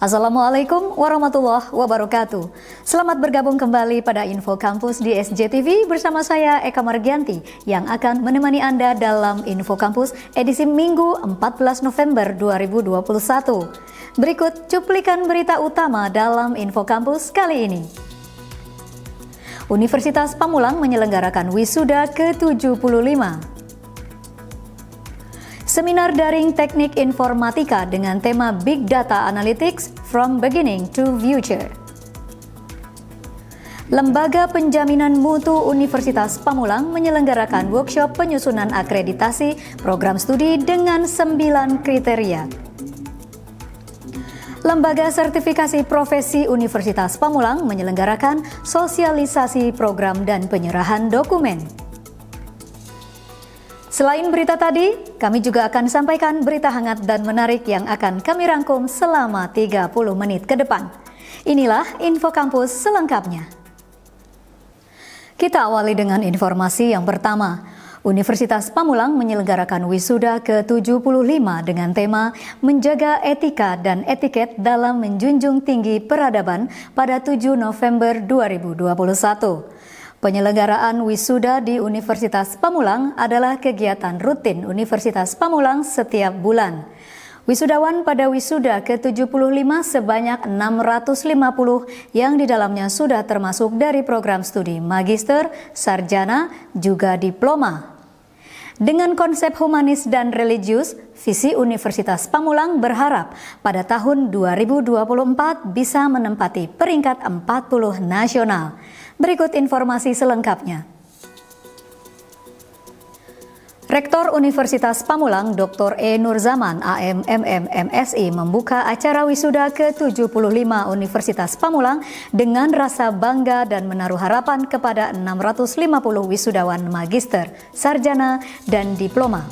Assalamualaikum warahmatullahi wabarakatuh. Selamat bergabung kembali pada Info Kampus di SJTV bersama saya Eka Margianti yang akan menemani Anda dalam Info Kampus edisi Minggu 14 November 2021. Berikut cuplikan berita utama dalam Info Kampus kali ini. Universitas Pamulang menyelenggarakan wisuda ke-75. Seminar daring teknik informatika dengan tema Big Data Analytics from Beginning to Future. Lembaga Penjaminan Mutu Universitas Pamulang menyelenggarakan workshop penyusunan akreditasi program studi dengan 9 kriteria. Lembaga Sertifikasi Profesi Universitas Pamulang menyelenggarakan sosialisasi program dan penyerahan dokumen. Selain berita tadi, kami juga akan sampaikan berita hangat dan menarik yang akan kami rangkum selama 30 menit ke depan. Inilah Info Kampus selengkapnya. Kita awali dengan informasi yang pertama. Universitas Pamulang menyelenggarakan wisuda ke-75 dengan tema Menjaga Etika dan Etiket dalam Menjunjung Tinggi Peradaban pada 7 November 2021. Penyelenggaraan wisuda di Universitas Pamulang adalah kegiatan rutin Universitas Pamulang setiap bulan. Wisudawan pada wisuda ke-75 sebanyak 650 yang di dalamnya sudah termasuk dari program studi magister, sarjana, juga diploma. Dengan konsep humanis dan religius, visi Universitas Pamulang berharap pada tahun 2024 bisa menempati peringkat 40 nasional. Berikut informasi selengkapnya. Rektor Universitas Pamulang Dr. E. Nurzaman AMMM MSI membuka acara wisuda ke-75 Universitas Pamulang dengan rasa bangga dan menaruh harapan kepada 650 wisudawan magister, sarjana, dan diploma.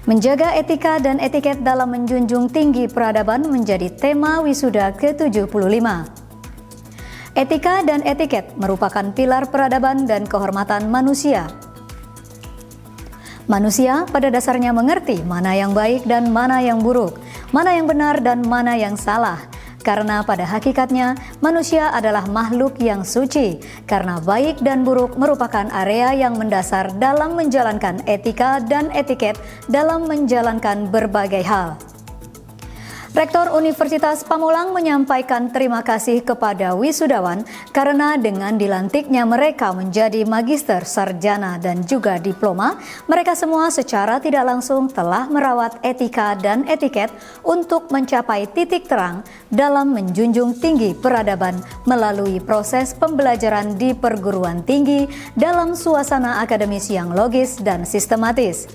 Menjaga etika dan etiket dalam menjunjung tinggi peradaban menjadi tema wisuda ke-75. Etika dan etiket merupakan pilar peradaban dan kehormatan manusia. Manusia pada dasarnya mengerti mana yang baik dan mana yang buruk, mana yang benar dan mana yang salah. Karena pada hakikatnya manusia adalah makhluk yang suci, karena baik dan buruk merupakan area yang mendasar dalam menjalankan etika dan etiket dalam menjalankan berbagai hal. Rektor Universitas Pamulang menyampaikan terima kasih kepada wisudawan karena dengan dilantiknya mereka menjadi magister, sarjana, dan juga diploma, mereka semua secara tidak langsung telah merawat etika dan etiket untuk mencapai titik terang dalam menjunjung tinggi peradaban melalui proses pembelajaran di perguruan tinggi dalam suasana akademis yang logis dan sistematis.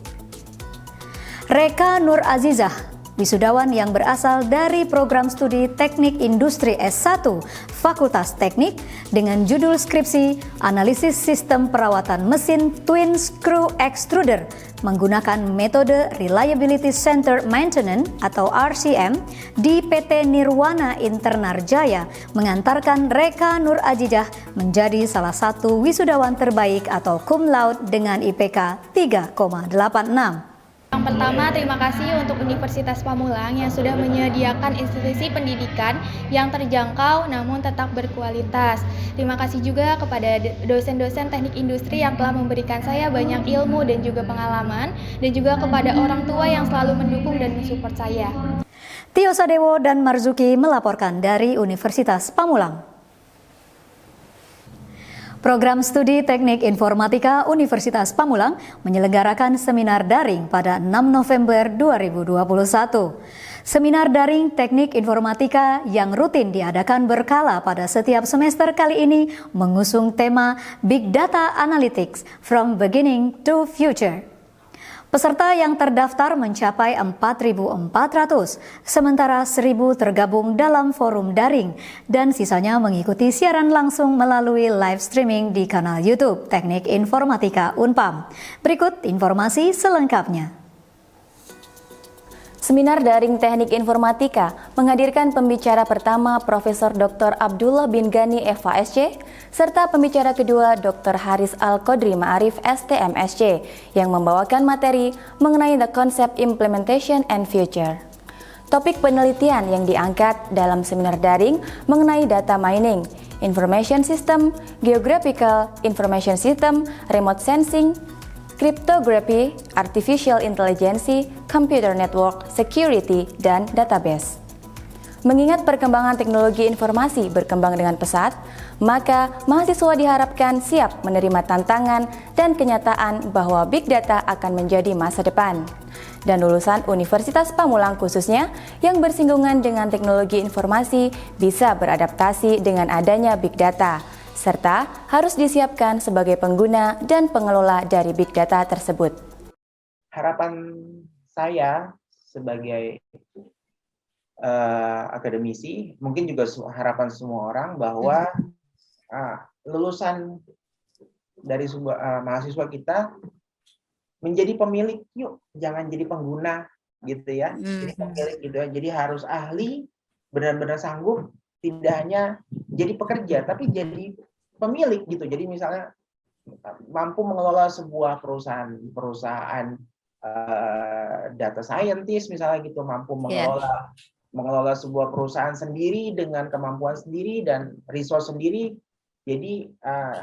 Reka Nur Azizah, wisudawan yang berasal dari program studi Teknik Industri S1 Fakultas Teknik dengan judul skripsi Analisis Sistem Perawatan Mesin Twin Screw Extruder menggunakan metode Reliability Center Maintenance atau RCM di PT Nirwana Internarjaya mengantarkan Reka Nur Azizah menjadi salah satu wisudawan terbaik atau cum laude dengan IPK 3,86. Yang pertama, terima kasih untuk Universitas Pamulang yang sudah menyediakan institusi pendidikan yang terjangkau namun tetap berkualitas. Terima kasih juga kepada dosen-dosen teknik industri yang telah memberikan saya banyak ilmu dan juga pengalaman, dan juga kepada orang tua yang selalu mendukung dan mensupport saya. Tio Sadewo dan Marzuki melaporkan dari Universitas Pamulang. Program Studi Teknik Informatika Universitas Pamulang menyelenggarakan seminar daring pada 6 November 2021. Seminar daring Teknik Informatika yang rutin diadakan berkala pada setiap semester kali ini mengusung tema Big Data Analytics from Beginning to Future. Peserta yang terdaftar mencapai 4.400, sementara 1.000 tergabung dalam forum daring dan sisanya mengikuti siaran langsung melalui live streaming di kanal YouTube Teknik Informatika Unpam. Berikut informasi selengkapnya. Seminar daring Teknik Informatika menghadirkan pembicara pertama Profesor Dr. Abdullah bin Ghani FHSC serta pembicara kedua Dr. Haris Al-Qodri Ma'arif STMSC yang membawakan materi mengenai the concept implementation and future. Topik penelitian yang diangkat dalam seminar daring mengenai data mining, information system, geographical information system, remote sensing, cryptography, artificial intelligence, computer network, security, dan database. Mengingat perkembangan teknologi informasi berkembang dengan pesat, maka mahasiswa diharapkan siap menerima tantangan dan kenyataan bahwa big data akan menjadi masa depan. Dan lulusan Universitas Pamulang khususnya yang bersinggungan dengan teknologi informasi bisa beradaptasi dengan adanya big data, serta harus disiapkan sebagai pengguna dan pengelola dari big data tersebut. Harapan saya sebagai akademisi, mungkin juga harapan semua orang bahwa lulusan dari mahasiswa kita menjadi pemilik, yuk jangan jadi pengguna gitu ya, jadi pemilik gitu ya. Jadi harus ahli, benar-benar sanggup, tidak hanya jadi pekerja tapi jadi pemilik gitu. Jadi misalnya mampu mengelola sebuah perusahaan data scientist misalnya gitu, mampu mengelola sebuah perusahaan sendiri dengan kemampuan sendiri dan resource sendiri. Jadi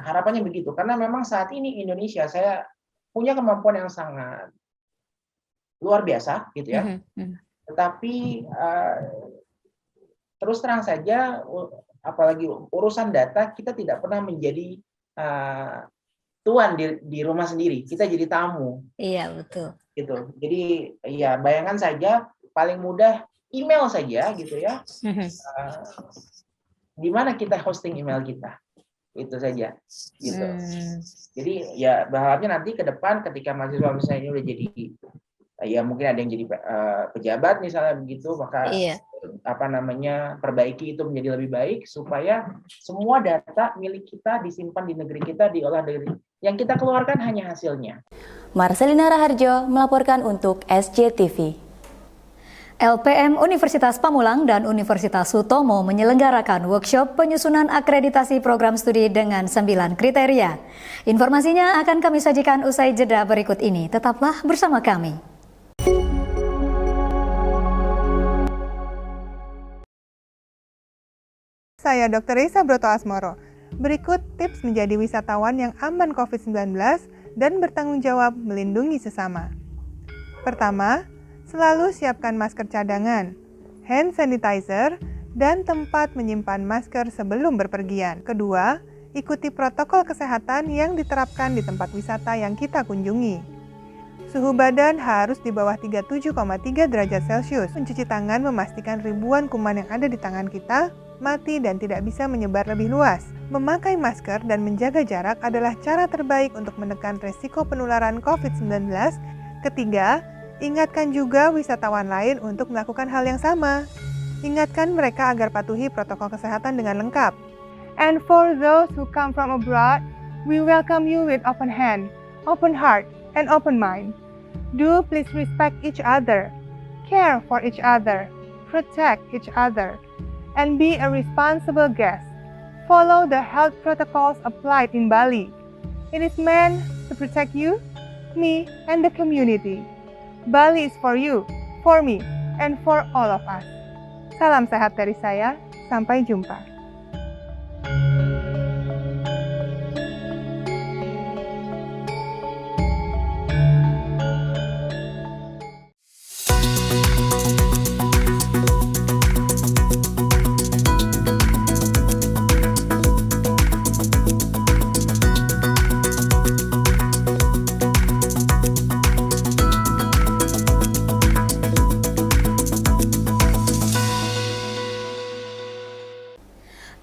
harapannya begitu, karena memang saat ini Indonesia saya punya kemampuan yang sangat luar biasa gitu ya. Tetapi terus terang saja, apalagi urusan data, kita tidak pernah menjadi tuan di rumah sendiri, kita jadi tamu. Iya, betul. Gitu. Jadi ya bayangkan saja, paling mudah email saja gitu ya. Di mana kita hosting email kita? Itu saja gitu. Jadi ya berharapnya nanti ke depan ketika mahasiswa misalnya ini udah jadi, ya mungkin ada yang jadi pejabat misalnya begitu, maka perbaiki itu menjadi lebih baik supaya semua data milik kita disimpan di negeri kita, diolah dari yang kita keluarkan hanya hasilnya. Marcelina Raharjo melaporkan untuk SCTV. LPM Universitas Pamulang dan Universitas Sutomo menyelenggarakan workshop penyusunan akreditasi program studi dengan 9 kriteria. Informasinya akan kami sajikan usai jeda berikut ini. Tetaplah bersama kami. Saya Dr. Risa Broto Asmoro. Berikut tips menjadi wisatawan yang aman COVID-19 dan bertanggung jawab melindungi sesama. Pertama, selalu siapkan masker cadangan, hand sanitizer, dan tempat menyimpan masker sebelum berpergian. Kedua, ikuti protokol kesehatan yang diterapkan di tempat wisata yang kita kunjungi. Suhu badan harus di bawah 37,3 derajat Celcius. Mencuci tangan memastikan ribuan kuman yang ada di tangan kita mati dan tidak bisa menyebar lebih luas. Memakai masker dan menjaga jarak adalah cara terbaik untuk menekan resiko penularan COVID-19. Ketiga, ingatkan juga wisatawan lain untuk melakukan hal yang sama. Ingatkan mereka agar patuhi protokol kesehatan dengan lengkap. And for those who come from abroad, we welcome you with open hand, open heart, and open mind. Do please respect each other, care for each other, protect each other, and be a responsible guest. Follow the health protocols applied in Bali. It is meant to protect you, me, and the community. Bali is for you, for me, and for all of us. Salam sehat dari saya, sampai jumpa.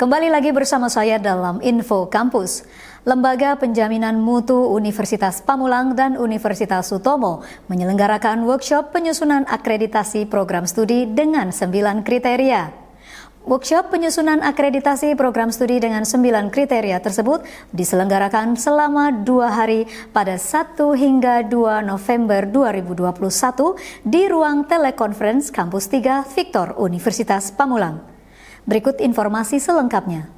Kembali lagi bersama saya dalam Info Kampus. Lembaga Penjaminan Mutu Universitas Pamulang dan Universitas Sutomo menyelenggarakan workshop penyusunan akreditasi program studi dengan 9 kriteria. Workshop penyusunan akreditasi program studi dengan 9 kriteria tersebut diselenggarakan selama 2 hari pada 1 hingga 2 November 2021 di ruang telekonferensi Kampus 3 Victor Universitas Pamulang. Berikut informasi selengkapnya.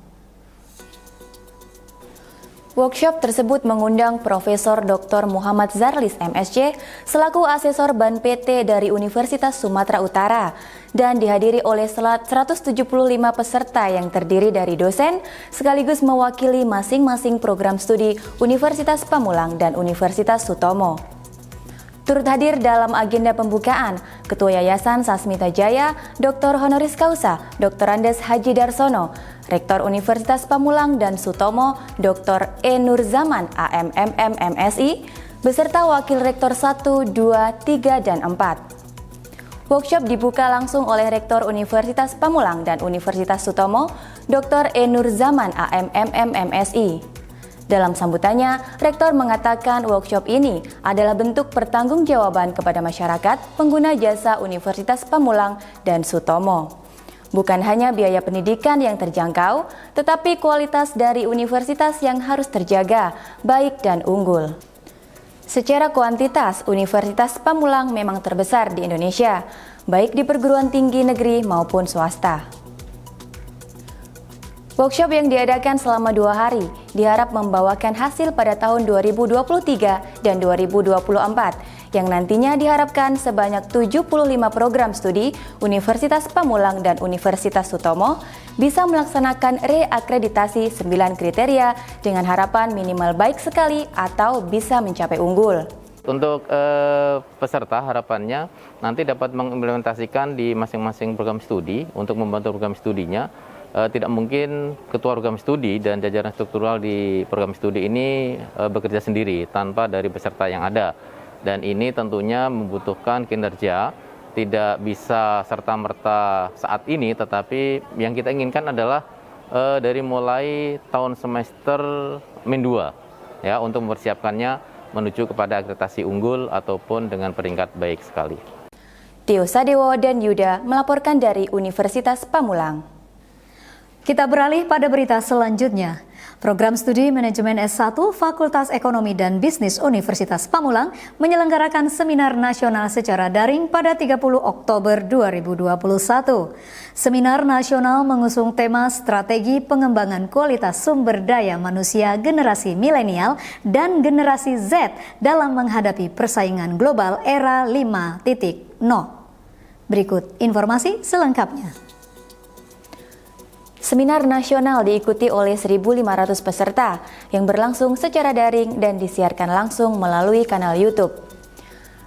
Workshop tersebut mengundang Profesor Dr. Muhammad Zarlis MSc selaku asesor Ban PT dari Universitas Sumatera Utara dan dihadiri oleh 175 peserta yang terdiri dari dosen sekaligus mewakili masing-masing program studi Universitas Pamulang dan Universitas Sutomo. Turut hadir dalam agenda pembukaan, Ketua Yayasan Sasmita Jaya, Dr. Honoris Causa, Dr. Andes Haji Darsono, Rektor Universitas Pamulang dan Sutomo, Dr. E. Nurzaman, AMMM MSI, beserta Wakil Rektor 1, 2, 3, dan 4. Workshop dibuka langsung oleh Rektor Universitas Pamulang dan Universitas Sutomo, Dr. E. Nurzaman, AMMM MSI. Dalam sambutannya, Rektor mengatakan workshop ini adalah bentuk pertanggungjawaban kepada masyarakat pengguna jasa Universitas Pamulang dan Sutomo. Bukan hanya biaya pendidikan yang terjangkau, tetapi kualitas dari universitas yang harus terjaga, baik dan unggul. Secara kuantitas, Universitas Pamulang memang terbesar di Indonesia, baik di perguruan tinggi negeri maupun swasta. Workshop yang diadakan selama 2 hari diharap membawakan hasil pada tahun 2023 dan 2024 yang nantinya diharapkan sebanyak 75 program studi Universitas Pamulang dan Universitas Sutomo bisa melaksanakan reakreditasi 9 kriteria dengan harapan minimal baik sekali atau bisa mencapai unggul. Untuk peserta harapannya nanti dapat mengimplementasikan di masing-masing program studi untuk membantu program studinya. Tidak mungkin ketua program studi dan jajaran struktural di program studi ini bekerja sendiri tanpa dari peserta yang ada. Dan ini tentunya membutuhkan kinerja, tidak bisa serta-merta saat ini, tetapi yang kita inginkan adalah dari mulai tahun semester Min-2 ya, untuk mempersiapkannya menuju kepada akreditasi unggul ataupun dengan peringkat baik sekali. Tio Sadewo dan Yuda melaporkan dari Universitas Pamulang. Kita beralih pada berita selanjutnya. Program Studi Manajemen S1 Fakultas Ekonomi dan Bisnis Universitas Pamulang menyelenggarakan seminar nasional secara daring pada 30 Oktober 2021. Seminar nasional mengusung tema strategi pengembangan kualitas sumber daya manusia generasi milenial dan generasi Z dalam menghadapi persaingan global era 5.0. Berikut informasi selengkapnya. Seminar nasional diikuti oleh 1.500 peserta yang berlangsung secara daring dan disiarkan langsung melalui kanal YouTube.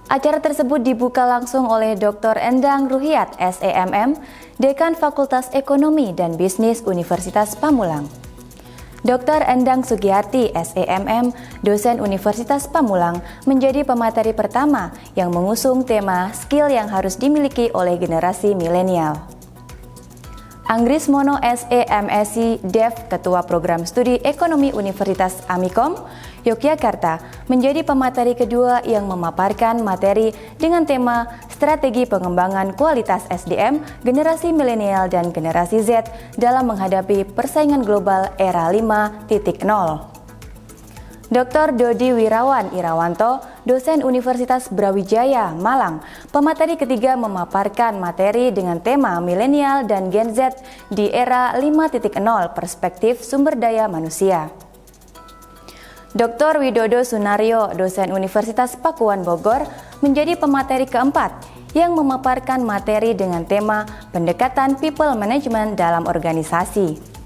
Acara tersebut dibuka langsung oleh Dr. Endang Ruhiat, SEMM, Dekan Fakultas Ekonomi dan Bisnis Universitas Pamulang. Dr. Endang Sugiyarti, SEMM, dosen Universitas Pamulang, menjadi pemateri pertama yang mengusung tema skill yang harus dimiliki oleh generasi milenial. Anggris Mono SEMSI Dev, Ketua Program Studi Ekonomi Universitas Amikom, Yogyakarta, menjadi pemateri kedua yang memaparkan materi dengan tema Strategi Pengembangan Kualitas SDM Generasi Milenial dan Generasi Z dalam menghadapi persaingan global era 5.0. Dr. Dodi Wirawan Irawanto, dosen Universitas Brawijaya, Malang, pemateri ketiga memaparkan materi dengan tema milenial dan Gen Z di era 5.0 perspektif sumber daya manusia. Dr. Widodo Sunario, dosen Universitas Pakuan Bogor, menjadi pemateri keempat yang memaparkan materi dengan tema pendekatan people management dalam organisasi.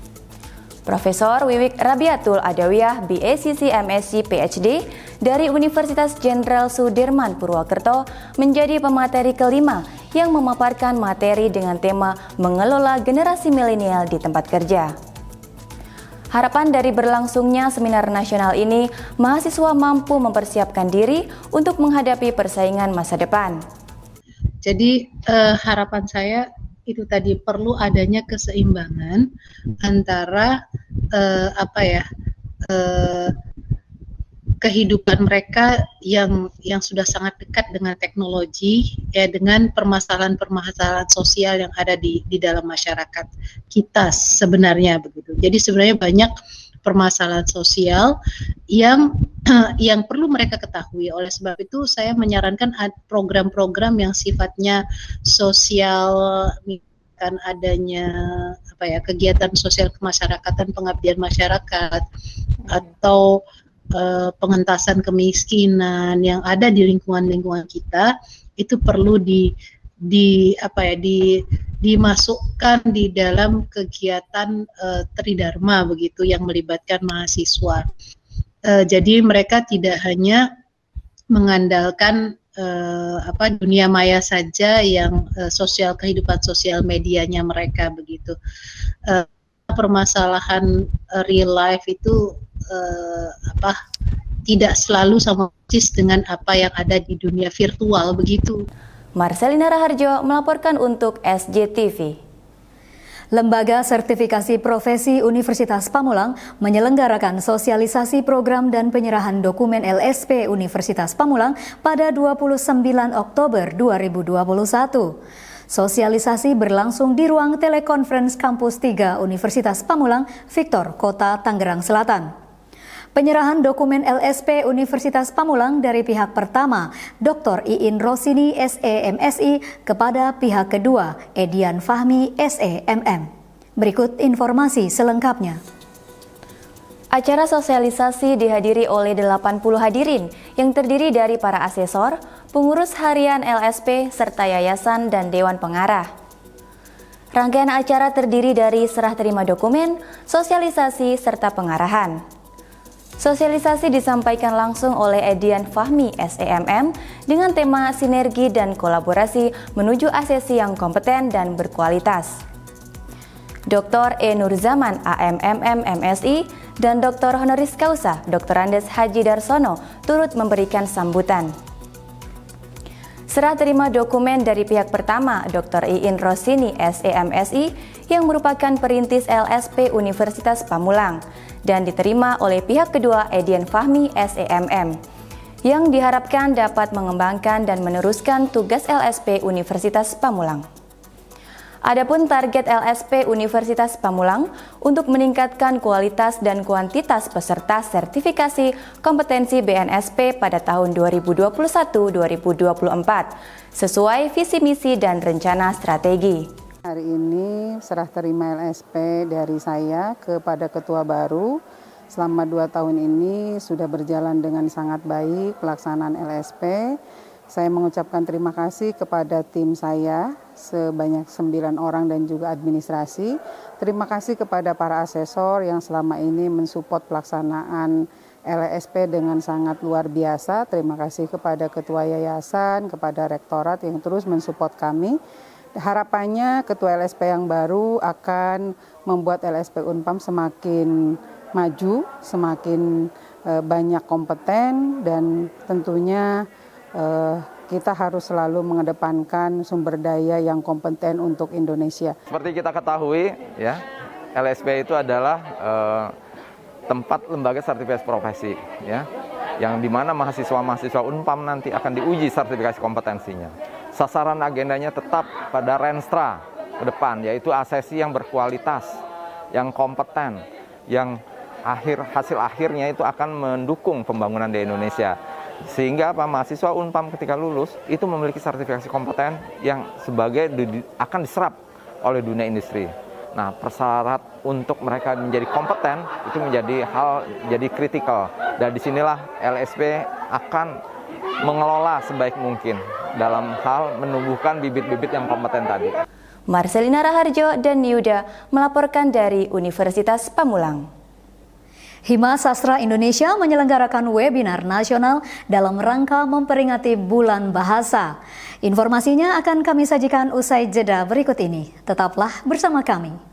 Profesor Wiwik Rabiatul Adawiyah, BACC MSc PhD dari Universitas Jenderal Sudirman Purwokerto menjadi pemateri kelima yang memaparkan materi dengan tema mengelola generasi milenial di tempat kerja. Harapan dari berlangsungnya seminar nasional ini, mahasiswa mampu mempersiapkan diri untuk menghadapi persaingan masa depan. Jadi harapan saya itu tadi perlu adanya keseimbangan antara kehidupan mereka yang sudah sangat dekat dengan teknologi ya, dengan permasalahan-permasalahan sosial yang ada di dalam masyarakat kita sebenarnya begitu. Jadi sebenarnya banyak permasalahan sosial yang perlu mereka ketahui. Oleh sebab itu saya menyarankan program-program yang sifatnya sosial akan adanya kegiatan sosial kemasyarakatan, pengabdian masyarakat, atau pengentasan kemiskinan yang ada di lingkungan-lingkungan kita, itu perlu dimasukkan di dalam kegiatan Tridharma begitu, yang melibatkan mahasiswa. Jadi mereka tidak hanya mengandalkan dunia maya saja, yang kehidupan sosial medianya mereka begitu. Permasalahan real life itu tidak selalu sama persis dengan apa yang ada di dunia virtual begitu. Marcelina Raharjo melaporkan untuk SJTV. Lembaga Sertifikasi Profesi Universitas Pamulang menyelenggarakan sosialisasi program dan penyerahan dokumen LSP Universitas Pamulang pada 29 Oktober 2021. Sosialisasi berlangsung di ruang telekonferensi Kampus 3 Universitas Pamulang, Victor, Kota Tangerang Selatan. Penyerahan dokumen LSP Universitas Pamulang dari pihak pertama, Dr. Iin Rosini SEMSI, kepada pihak kedua, Edian Fahmi SEMM. Berikut informasi selengkapnya. Acara sosialisasi dihadiri oleh 80 hadirin yang terdiri dari para asesor, pengurus harian LSP, serta yayasan dan dewan pengarah. Rangkaian acara terdiri dari serah terima dokumen, sosialisasi, serta pengarahan. Sosialisasi disampaikan langsung oleh Edian Fahmi SEMM dengan tema sinergi dan kolaborasi menuju asesi yang kompeten dan berkualitas. Dr. E. Nurzaman AMMM MSI dan Dr. Honoris Causa Dr. Andes Haji Darsono turut memberikan sambutan. Serah terima dokumen dari pihak pertama, Dr. Iin Rosini SEMSI, yang merupakan perintis LSP Universitas Pamulang, dan diterima oleh pihak kedua, Edian Fahmi SEMM, yang diharapkan dapat mengembangkan dan meneruskan tugas LSP Universitas Pamulang. Adapun target LSP Universitas Pamulang untuk meningkatkan kualitas dan kuantitas peserta sertifikasi kompetensi BNSP pada tahun 2021-2024 sesuai visi misi dan rencana strategi. Hari ini serah terima LSP dari saya kepada ketua baru. Selama 2 tahun ini sudah berjalan dengan sangat baik pelaksanaan LSP. Saya mengucapkan terima kasih kepada tim saya sebanyak 9 orang dan juga administrasi. Terima kasih kepada para asesor yang selama ini mensupport pelaksanaan LSP dengan sangat luar biasa. Terima kasih kepada ketua yayasan, kepada rektorat yang terus mensupport kami. Harapannya ketua LSP yang baru akan membuat LSP Unpam semakin maju, semakin banyak kompeten, dan tentunya kita harus selalu mengedepankan sumber daya yang kompeten untuk Indonesia. Seperti kita ketahui, ya, LSP itu adalah tempat lembaga sertifikasi profesi, ya, yang dimana mahasiswa-mahasiswa Unpam nanti akan diuji sertifikasi kompetensinya. Sasaran agendanya tetap pada Renstra ke depan, yaitu asesi yang berkualitas, yang kompeten, yang hasil akhirnya itu akan mendukung pembangunan di Indonesia. Sehingga mahasiswa Unpam ketika lulus itu memiliki sertifikasi kompeten yang akan diserap oleh dunia industri. Nah, persyarat untuk mereka menjadi kompeten itu jadi kritikal. Dan disinilah LSP akan mengelola sebaik mungkin dalam hal menumbuhkan bibit-bibit yang kompeten tadi. Marcelina Raharjo dan Yuda melaporkan dari Universitas Pamulang. Hima Sastra Indonesia menyelenggarakan webinar nasional dalam rangka memperingati Bulan Bahasa. Informasinya akan kami sajikan usai jeda berikut ini. Tetaplah bersama kami.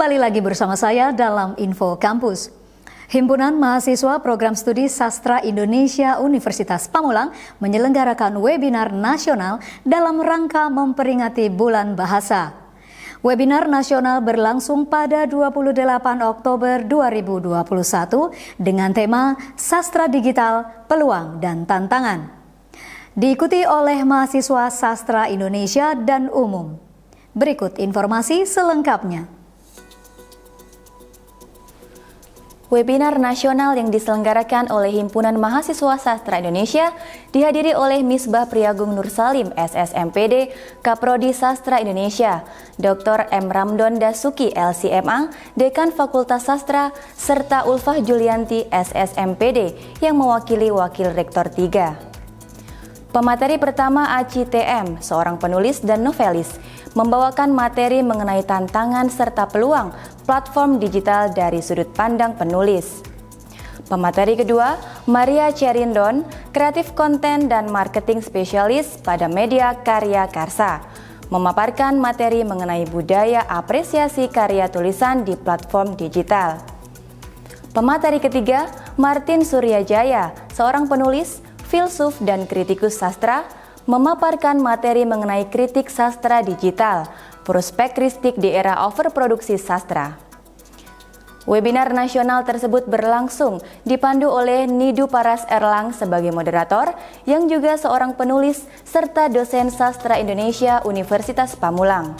Kembali lagi bersama saya dalam Info Kampus. Himpunan Mahasiswa Program Studi Sastra Indonesia Universitas Pamulang menyelenggarakan webinar nasional dalam rangka memperingati Bulan Bahasa. Webinar nasional berlangsung pada 28 Oktober 2021 dengan tema Sastra Digital, Peluang dan Tantangan. Diikuti oleh mahasiswa sastra Indonesia dan umum. Berikut informasi selengkapnya. Webinar nasional yang diselenggarakan oleh Himpunan Mahasiswa Sastra Indonesia dihadiri oleh Misbah Priagung Nur Salim, SSMPD, Kaprodi Sastra Indonesia, Dr. M. Ramdon Dasuki, LCMA, Dekan Fakultas Sastra, serta Ulfah Julianti, SSMPD, yang mewakili Wakil Rektor 3. Pemateri pertama Aci TM, seorang penulis dan novelis, membawakan materi mengenai tantangan serta peluang platform digital dari sudut pandang penulis. Pemateri kedua, Maria Cerindon, kreatif konten dan marketing spesialis pada media Karya Karsa, memaparkan materi mengenai budaya apresiasi karya tulisan di platform digital. Pemateri ketiga, Martin Suryajaya, seorang penulis, filsuf dan kritikus sastra, memaparkan materi mengenai kritik sastra digital, prospek kristik di era overproduksi sastra. Webinar nasional tersebut berlangsung dipandu oleh Nidu Paras Erlang sebagai moderator, yang juga seorang penulis serta dosen sastra Indonesia Universitas Pamulang.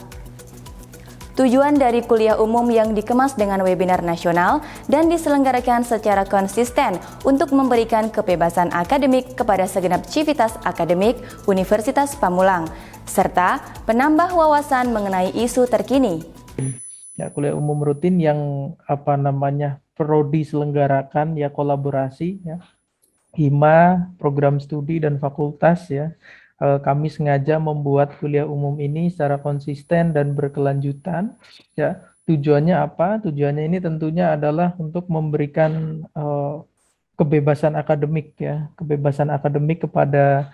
Tujuan dari kuliah umum yang dikemas dengan webinar nasional dan diselenggarakan secara konsisten untuk memberikan kebebasan akademik kepada segenap civitas akademik Universitas Pamulang, serta penambah wawasan mengenai isu terkini. Ya, kuliah umum rutin yang perlu diselenggarakan ya kolaborasi ya. Hima, program studi dan fakultas ya. Kami sengaja membuat kuliah umum ini secara konsisten dan berkelanjutan. Ya, tujuannya apa? Tujuannya ini tentunya adalah untuk memberikan kebebasan akademik ya, kebebasan akademik kepada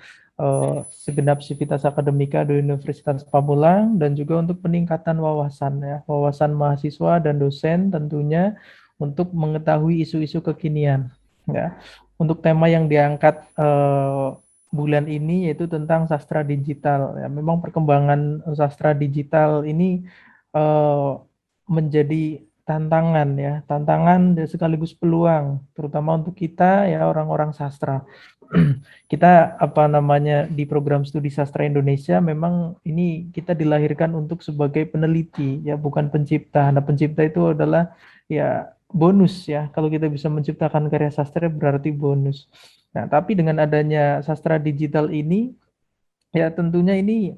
segenap sivitas akademika di Universitas Pamulang, dan juga untuk peningkatan wawasan ya, wawasan mahasiswa dan dosen tentunya untuk mengetahui isu-isu kekinian ya. Untuk tema yang diangkat bulan ini yaitu tentang sastra digital ya. Memang perkembangan sastra digital ini menjadi tantangan ya, tantangan dan sekaligus peluang terutama untuk kita ya orang-orang sastra. Kita di program studi sastra Indonesia memang ini kita dilahirkan untuk sebagai peneliti ya, bukan pencipta. Nah, pencipta itu adalah ya bonus ya. Kalau kita bisa menciptakan karya sastra berarti bonus. Nah, tapi dengan adanya sastra digital ini, ya tentunya ini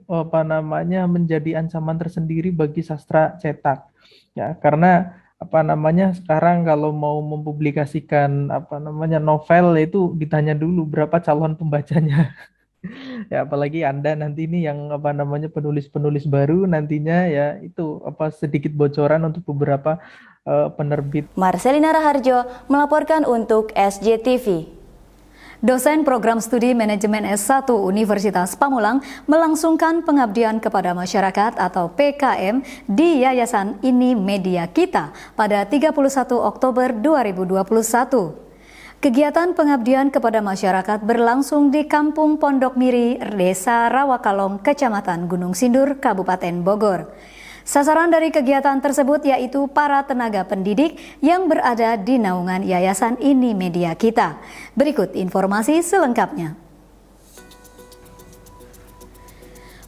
menjadi ancaman tersendiri bagi sastra cetak. Ya, karena sekarang kalau mau mempublikasikan novel itu ditanya dulu berapa calon pembacanya. Ya, apalagi Anda nanti ini yang penulis-penulis baru nantinya ya itu sedikit bocoran untuk beberapa penerbit. Marcelina Raharjo melaporkan untuk SJTV. Dosen Program Studi Manajemen S1 Universitas Pamulang melangsungkan pengabdian kepada masyarakat atau PKM di Yayasan Ini Media Kita pada 31 Oktober 2021. Kegiatan pengabdian kepada masyarakat berlangsung di Kampung Pondok Miri, Desa Rawakalong, Kecamatan Gunung Sindur, Kabupaten Bogor. Sasaran dari kegiatan tersebut yaitu para tenaga pendidik yang berada di naungan Yayasan Ini Media Kita. Berikut informasi selengkapnya.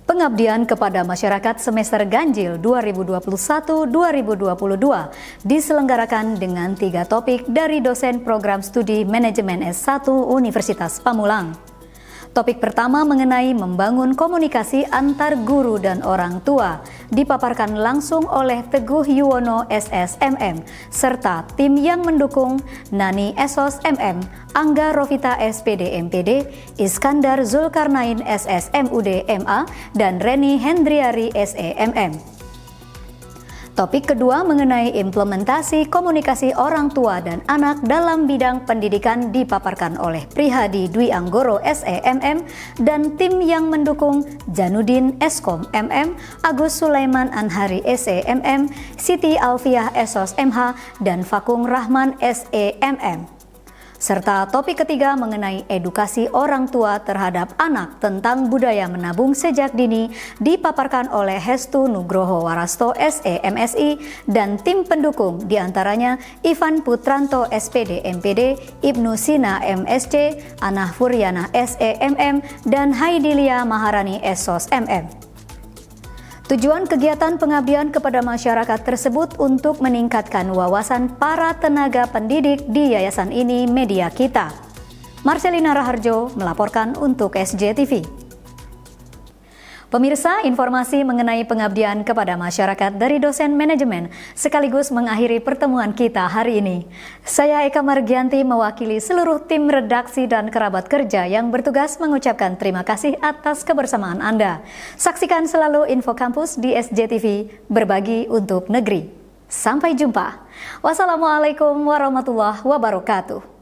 Pengabdian kepada masyarakat semester ganjil 2021-2022 diselenggarakan dengan 3 topik dari dosen Program Studi Manajemen S1 Universitas Pamulang. Topik pertama mengenai membangun komunikasi antar guru dan orang tua, dipaparkan langsung oleh Teguh Yuwono SSMM, serta tim yang mendukung Nani Esos MM, Angga Rovita SPD MPD, Iskandar Zulkarnain SSMUD MA, dan Reni Hendriari SEMM. Topik kedua mengenai implementasi komunikasi orang tua dan anak dalam bidang pendidikan dipaparkan oleh Prihadi Dwi Anggoro SEMM dan tim yang mendukung Janudin Eskom MM, Agus Sulaiman Anhari SEMM, Siti Alfiah Esos MH, dan Fakung Rahman SEMM. Serta topik ketiga mengenai edukasi orang tua terhadap anak tentang budaya menabung sejak dini dipaparkan oleh Hestu Nugroho Warasto SEMSI dan tim pendukung diantaranya Ivan Putranto SPD MPD, Ibnu Sina MSC, Anah Furyana SEMM, dan Haidilia Maharani Esos MM. Tujuan kegiatan pengabdian kepada masyarakat tersebut untuk meningkatkan wawasan para tenaga pendidik di yayasan ini media kita. Marcelina Raharjo melaporkan untuk SJTV. Pemirsa, informasi mengenai pengabdian kepada masyarakat dari dosen manajemen sekaligus mengakhiri pertemuan kita hari ini. Saya Eka Margianti mewakili seluruh tim redaksi dan kerabat kerja yang bertugas mengucapkan terima kasih atas kebersamaan Anda. Saksikan selalu info kampus di SJTV, berbagi untuk negeri. Sampai jumpa. Wassalamualaikum warahmatullahi wabarakatuh.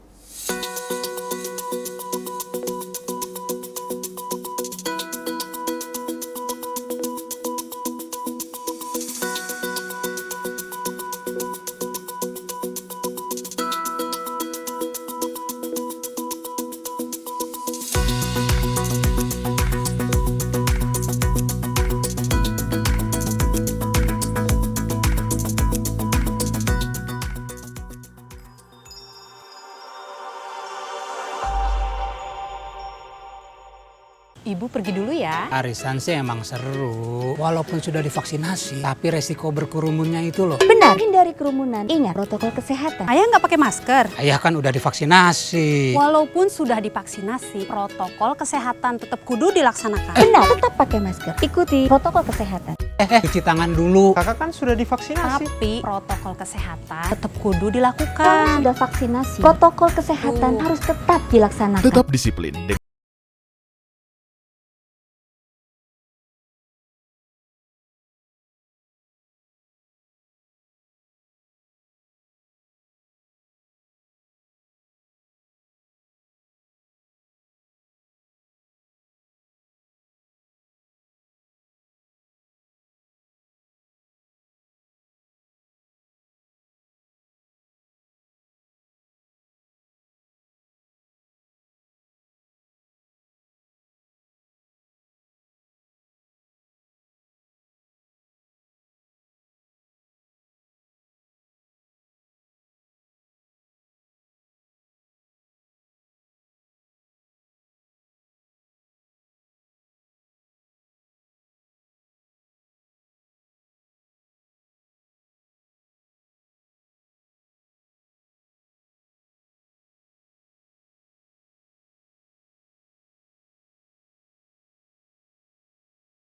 Ibu pergi dulu ya. Arisan sih emang seru, walaupun sudah divaksinasi, tapi resiko berkerumunnya itu loh. Benar, hindari kerumunan. Ingat protokol kesehatan. Ayah nggak pakai masker. Ayah kan udah divaksinasi. Walaupun sudah divaksinasi, protokol kesehatan tetap kudu dilaksanakan. Benar, tetap pakai masker. Ikuti protokol kesehatan. Cuci tangan dulu. Kakak kan sudah divaksinasi. Tapi protokol kesehatan tetap kudu Kalau dilakukan. sudah vaksinasi, protokol kesehatan harus tetap dilaksanakan. Tetap disiplin dengan